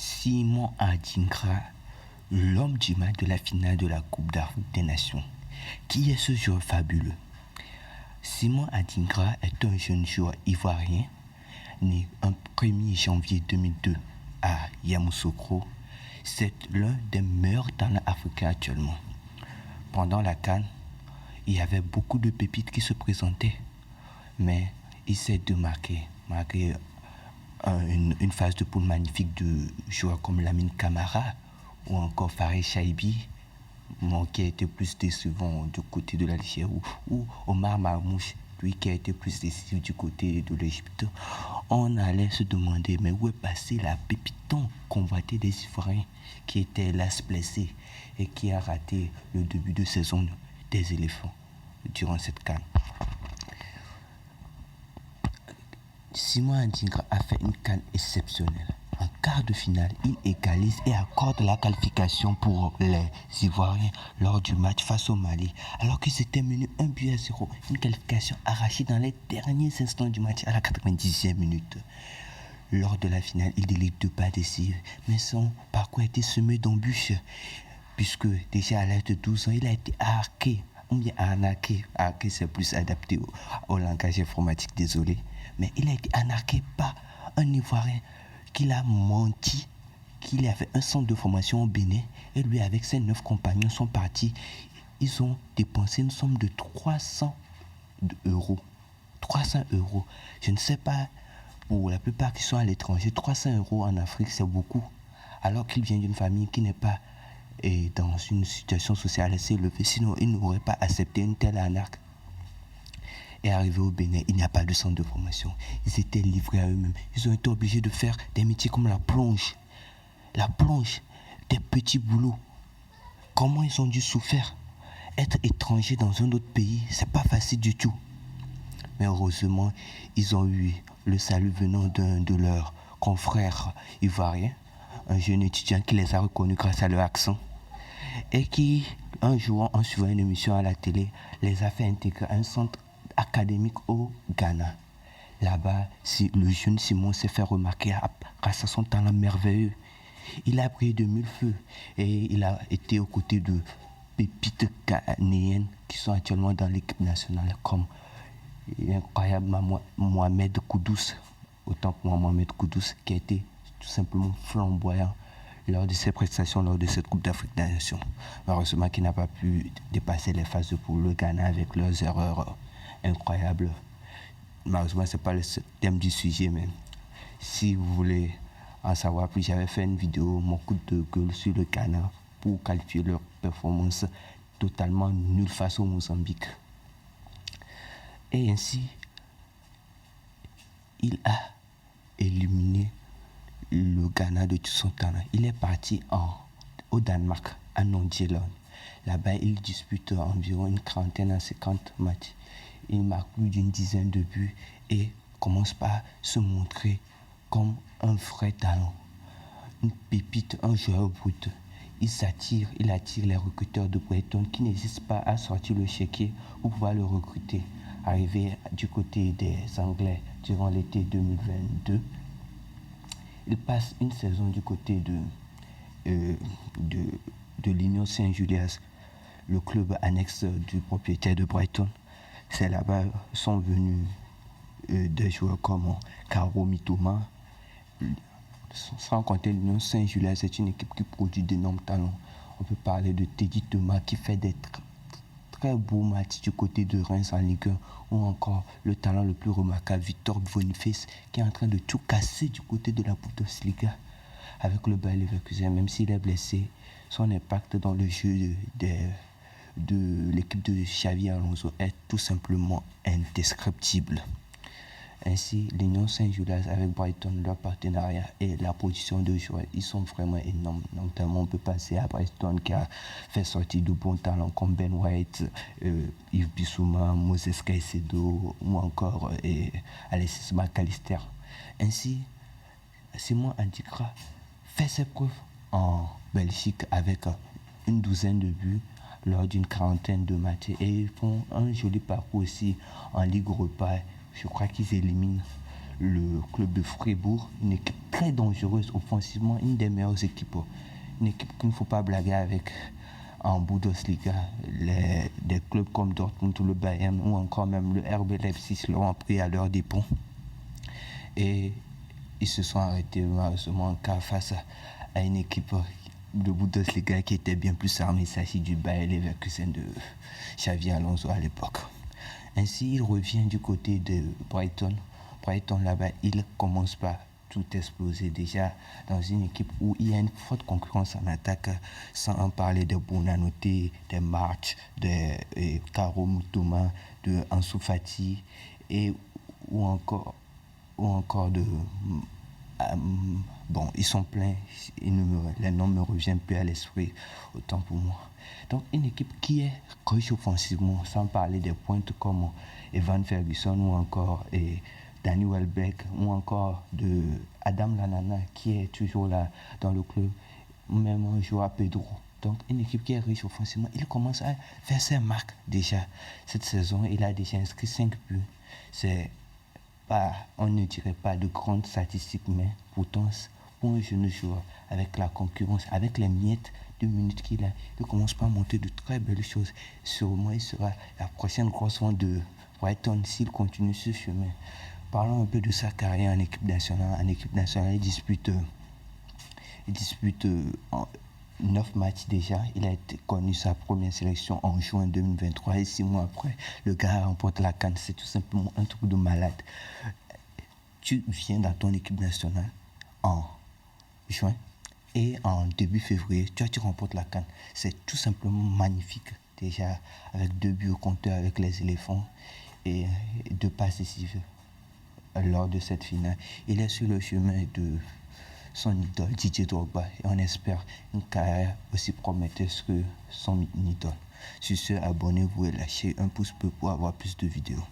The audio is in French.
Simon Adingra, l'homme du match de la finale de la Coupe d'Afrique des Nations. Qui est ce joueur fabuleux? Simon Adingra est un jeune joueur ivoirien né un 1er janvier 2002 à Yamoussoukro. C'est l'un des meilleurs talents africains actuellement. Pendant la CAN, il y avait beaucoup de pépites qui se présentaient, mais il s'est démarqué malgré une phase de poule magnifique de joueurs comme Lamine Camara ou encore Farid Chaibi, qui a été plus décevant du côté de l'Algérie, ou Omar Marmouche, lui qui a été plus décisif du côté de l'Égypte. On allait se demander, mais où est passé la pépite tant convoitée des Ivoiriens qui était hélas blessé et qui a raté le début de saison des éléphants durant cette CAN. Simon Adingra a fait une CAN exceptionnelle. En quart de finale, il égalise et accorde la qualification pour les Ivoiriens lors du match face au Mali, alors qu'ils étaient menés 1-0, une qualification arrachée dans les derniers instants du match à la 90e minute. Lors de la finale, il délivre 2 passes décisives, mais son parcours a été semé d'embûches, puisque déjà à l'âge de 12 ans, il a été arnaqué. Arnaqué, c'est plus adapté au langage informatique, désolé. Mais il a été arnaqué par un Ivoirien qu'il a menti qu'il avait un centre de formation au Bénin, et lui avec ses 9 compagnons sont partis. Ils ont dépensé une somme de 300 euros. 300 euros. Je ne sais pas, pour la plupart qui sont à l'étranger, 300 euros en Afrique, c'est beaucoup. Alors qu'il vient d'une famille qui n'est pas dans une situation sociale assez élevée, sinon il n'aurait pas accepté une telle arnaque. Et arrivé au Bénin, il n'y a pas de centre de formation. Ils étaient livrés à eux-mêmes. Ils ont été obligés de faire des métiers comme la plonge, des petits boulots. Comment ils ont dû souffrir? Être étranger dans un autre pays, c'est pas facile du tout. Mais heureusement, ils ont eu le salut venant d'un de leurs confrères ivoiriens, un jeune étudiant qui les a reconnus grâce à leur accent, et qui, un jour, en suivant une émission à la télé, les a fait intégrer à un centre académique au Ghana. Là-bas, le jeune Simon s'est fait remarquer grâce à son talent merveilleux. Il a brillé de mille feux et il a été aux côtés de pépites ghanéennes qui sont actuellement dans l'équipe nationale, comme l'incroyable Mohamed Kudus, autant pour Mohamed Kudus, qui a été tout simplement flamboyant lors de ses prestations lors de cette Coupe d'Afrique des Nations. Malheureusement, qu'il n'a pas pu dépasser les phases de poule. Le Ghana avec leurs erreurs incroyables. Malheureusement, ce n'est pas le thème du sujet, mais si vous voulez en savoir plus, j'avais fait une vidéo, mon coup de gueule sur le Ghana, pour qualifier leur performance totalement nulle face au Mozambique. Et ainsi, il a éliminé le Ghana de tout son talent. Il est parti au Danemark, à Nordjylland. Là-bas, il dispute environ une 40 à 50 matchs. Il marque plus d'une dizaine de buts et commence par se montrer comme un vrai talent, une pépite, un joueur brut. Il attire les recruteurs de Brighton qui n'hésitent pas à sortir le chéquier pour pouvoir le recruter. Arrivé du côté des Anglais durant l'été 2022, il passe une saison du côté de l'Union Saint-Julias, le club annexe du propriétaire de Brighton. C'est là-bas sont venus des joueurs comme Caro Mitoma. Sans compter l'Union Saint-Julias, c'est une équipe qui produit d'énormes talents. On peut parler de Teddy Thomas qui fait des très beaux matchs du côté de Reims en Ligue 1, ou encore le talent le plus remarquable, Victor Boniface, qui est en train de tout casser du côté de la Bundesliga avec le Bayer Leverkusen. Même s'il est blessé, son impact dans le jeu de l'équipe de Xavi Alonso est tout simplement indescriptible. Ainsi, l'Union Saint-Julias avec Brighton, leur partenariat et la production de joueurs, ils sont vraiment énormes. Notamment, on peut passer à Brighton qui a fait sortir de bons talents comme Ben White, Yves Bissouma, Moses Caicedo ou encore Alexis McAllister. Ainsi, Simon Adingra fait ses preuves en Belgique avec une douzaine de buts lors d'une 40aine de matchs, et ils font un joli parcours aussi en Ligue Europa. Je crois qu'ils éliminent le club de Fribourg, une équipe très dangereuse offensivement, une des meilleures équipes. Une équipe qu'il ne faut pas blaguer avec en Bundesliga. Des clubs comme Dortmund ou le Bayern ou encore même le RB Leipzig l'ont pris à leur dépens. Et ils se sont arrêtés malheureusement car face à une équipe de Bundesliga qui était bien plus armée. Il s'agit du Bayer Leverkusen de Xavi Alonso à l'époque. Ainsi, il revient du côté de Brighton. Brighton, là-bas, il commence par tout exploser déjà dans une équipe où il y a une forte concurrence en attaque, sans en parler de Bonanoté, de March, de Karo Mutuma, de Ansu Fati et ou encore de bon, ils sont pleins, les noms ne me reviennent plus à l'esprit, autant pour moi. Donc, une équipe qui est riche offensivement, sans parler des pointes comme Evan Ferguson ou encore Danny Welbeck ou encore de Adam Lallana qui est toujours là dans le club, même Joao Pedro. Donc, une équipe qui est riche offensivement, il commence à faire ses marques déjà. Cette saison, il a déjà inscrit 5 buts. C'est pas, on ne dirait pas de grandes statistiques, mais pourtant, pour un jeune joueur, avec la concurrence, avec les miettes de minutes qu'il a, il commence pas à monter de très belles choses. Sûrement, il sera la prochaine grosse vente de Brighton s'il continue ce chemin. Parlons un peu de sa carrière en équipe nationale. En équipe nationale, il dispute 9 matchs déjà. Il a été connu sa première sélection en juin 2023 et 6 mois après, le gars remporte la CAN. C'est tout simplement un truc de malade. Tu viens dans ton équipe nationale en juin et en début février, tu remportes la CAN. C'est tout simplement magnifique. Déjà, avec 2 buts au compteur avec les éléphants et 2 passes décisives lors de cette finale. Il est sur le chemin de son idole Didier Drogba et on espère une carrière aussi prometteuse que son idole. Sur ce, abonnez-vous et lâchez un pouce bleu pour avoir plus de vidéos.